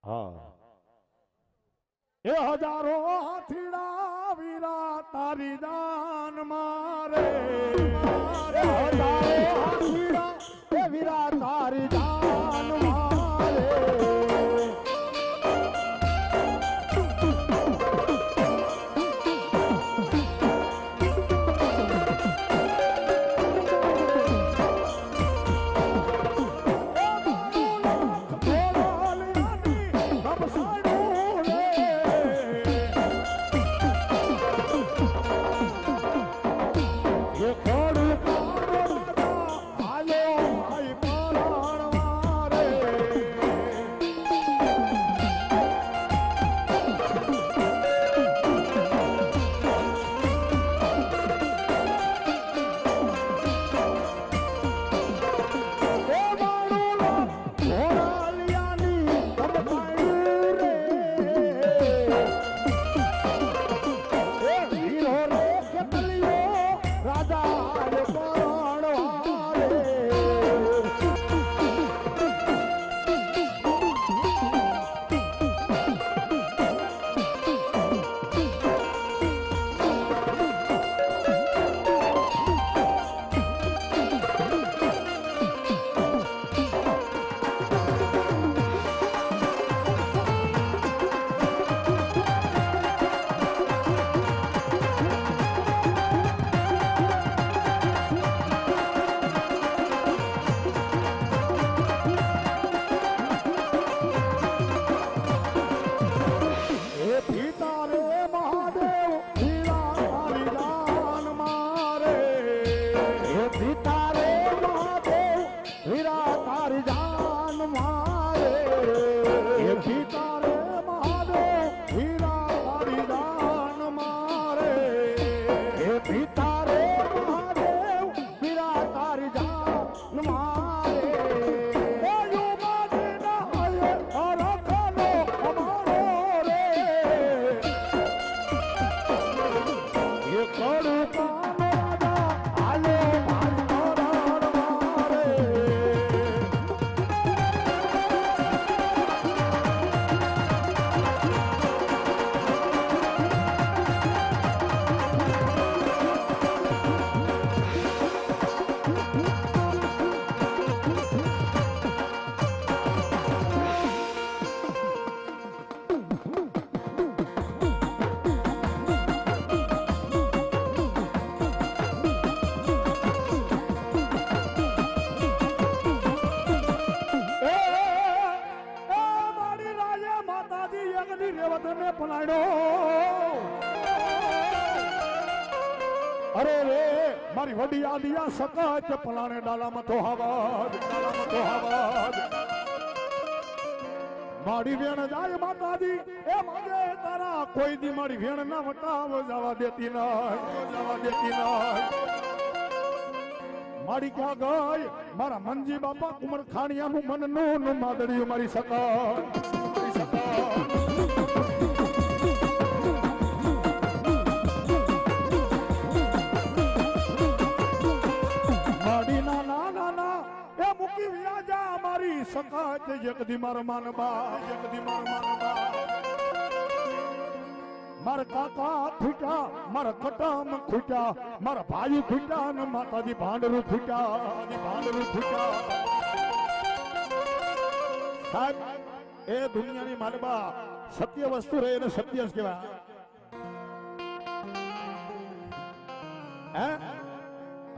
હા એ હજારો હાથીડા વીરા તારી જાન મારે મારે હજારો હાથીડા એ વીરા તારી જાન મારે અરે રે મારી વડી આદિયા સકાચ પલાણે ડાલામાં તો હવાજ મારી વેણ જાય માતાજી એ માગે તારા કોઈ દી મારી વેણ ના વટાવ જવા દેતી ના મારી ક્યાં ગઈ મારા મનજી બાપા કુમર ખાણિયાનું મનનું માદડિયું મારી સકાચ સકાચ જગદી માર માનબા મારા કાકા ખૂટ્યા મારા કટમ ખૂટ્યા મારા ભાઈ ખૂટ્યા ને માતાજી ભાંડરું ખૂટ્યા સાહેબ એ દુનિયાની માનબા સત્ય વસ્તુ રહે એને સત્ય જ કહેવાય હે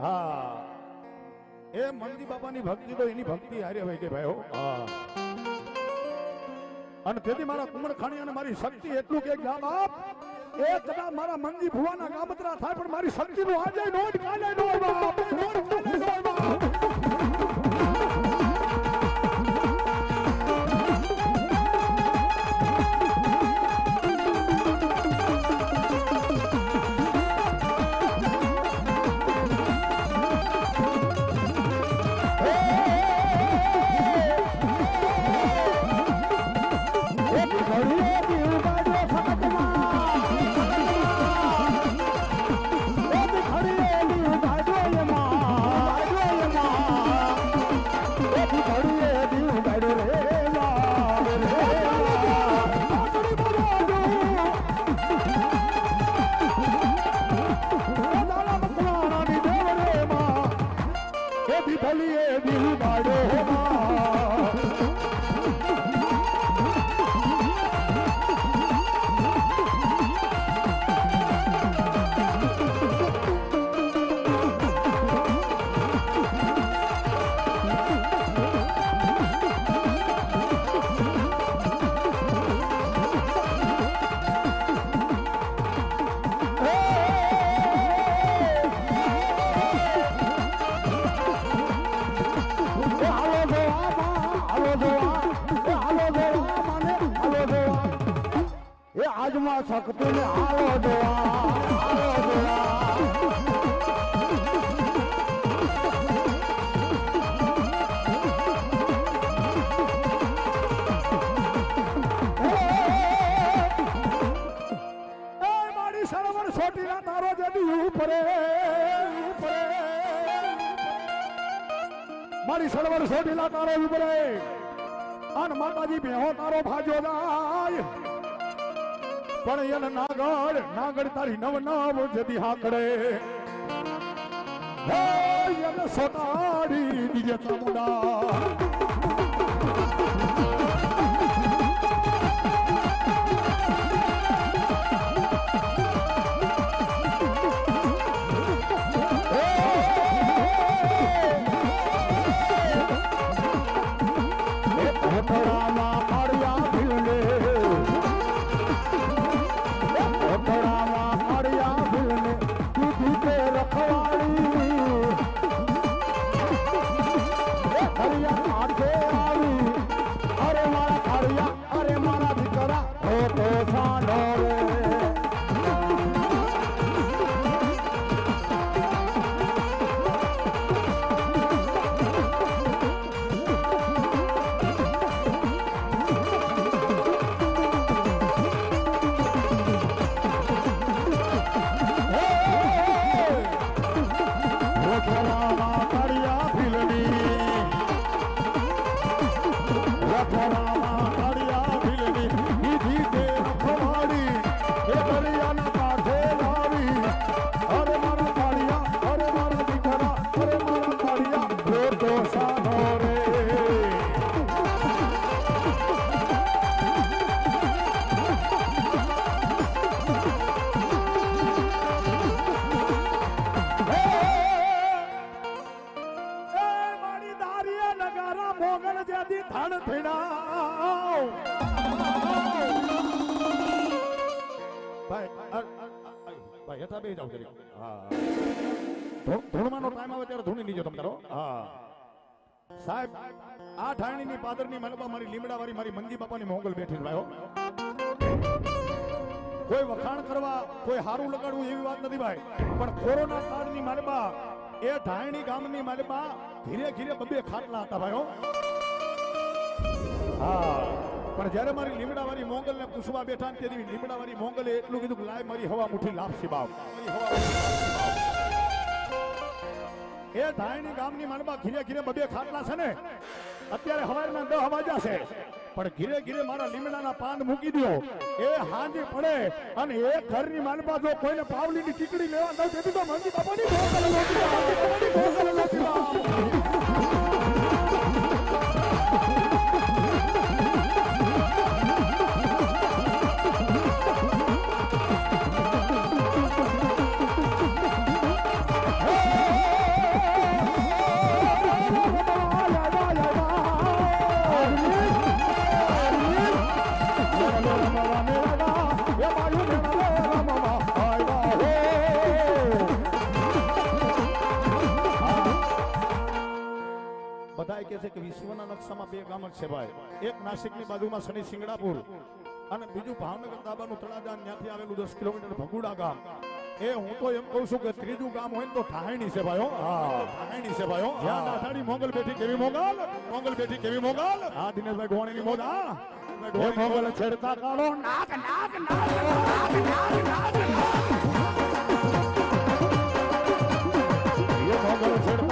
હા એ મંદી બાપાની ભક્તિ તો એની ભક્તિ હારે હોય કે ભાઈ અને તેથી મારા કુમર ખાણી અને મારી શક્તિ એટલું કે બાપ એ કદાચ મારા મંદી ભુવાના ગામતરા થાય પણ મારી શક્તિ નું આજે નોટ કાલે નો બાપ રાજમાં શક્તિ ને આવો દોવા છોટીના તારો જડી ઉપરે મારી સળવર છોટીલા તારો ઉપરે અન માતાજી બેહો તારો ભાજો જાય પણ એને નાગડ તારી નવ નવ જદી હાકડે હે એને સોટાડી દીજે ચામુંડા ધૂણવાનો ટાઈમ આવે ત્યારે ધૂણી લીજો તમે તારો સાહેબ આ ઠાણીની પાદરની મલબા મારી લીમડા વાળી મારી મંજી બાપાની મોગલ બેઠી ભાઈઓ કોઈ વખાણ કરવા કોઈ હારું લગાડવું એવી વાત નથી ભાઈ પણ કોરોના કાળની મલબા એ ઠાણી ગામની મલબા ધીરે ધીરે બબે ખાટલા હતા ભાઈઓ પણ જ્યારે મારી લીમડા વાળી મોગલ ને પૂછવા બેઠા ને તેથી લીમડા વાળી મોગલે એટલું કીધું કે લાય મારી હવા મુઠી લાપસી બાપ એ ધાયણી ગામની માનબા ઘીરે ઘીરે બબે ખાટલા છે ને અત્યારે હવારના 10 વાગ્યા છે પણ ઘીરે ઘીરે મારા લીમડાના પાન મૂકી દો એ હાંજી પડે અને એ ઘરની માનબા જો કોઈને પાવલીની ટીકડી લેવા દઉં તેથી તો મંજી બાપાની ભોગલ કે વિશ્વના નકશામાં બે ગામ છે ભાઈ એક નાસિકની બાજુમાં શનિ સિંગડાપુર અને બીજું ભાવનગર તાબાનું તળાજા ત્યાંથી આવેલું 10 કિલોમીટર ભગુડા ગામ એ હું તો એમ કહું છું કે ત્રીજું ગામ હોય તો ઠાહણી છે ભાઈઓ ઠાહણી છે ભાઈઓ જ્યાં દાઢાડી મોગલ બેઠી કેવી મોગલ બેઠી કેવી મોગલ આ દિનેશભાઈ ગોવાણીની મોજ મોગલ છેડતા કાળો નાક નાક નાક નાક નાક નાક એ મોગલ છેડ